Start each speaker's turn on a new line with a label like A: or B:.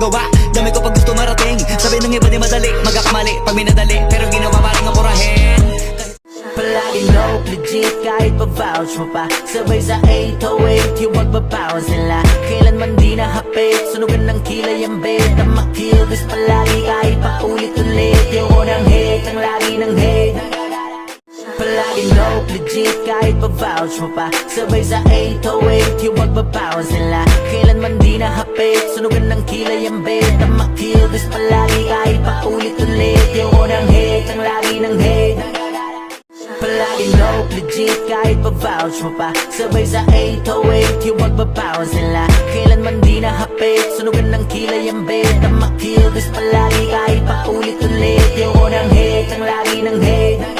A: gawa. Dami ko pag gusto marating, sabi ng iba di madali magkakamali pag minadali, pero ginawa parang apurahin.
B: Palagi no, legit kahit pa-vouch mo pa. Sabay sa 808, yung magbabawas nila. Kailanman di nahapit, sunugan ng kilay ang bet. Ang makill, this palagi kahit pa ulit-ulit. Yung unang hate, ang lagi ng hate. Palagi no, legit kahit pa-vouch mo pa. Sabay sa 808, yung magbabawas nila. Kailanman di nahapit, sunugan ng kilay ang bet. Ang makill, this palagi kahit pa ulit-ulit. Yung unang hate, ang lagi ng hate. Palagi no, legit kahit pa-vouch mo pa. Sabay sa 808, yung magbabawas nila. Kailanman di nahapit, sunugan ng kilay ang bet. Ang makill, this palagi kahit pa ulit-ulit. Yung unang hate, ang lagi ng hate.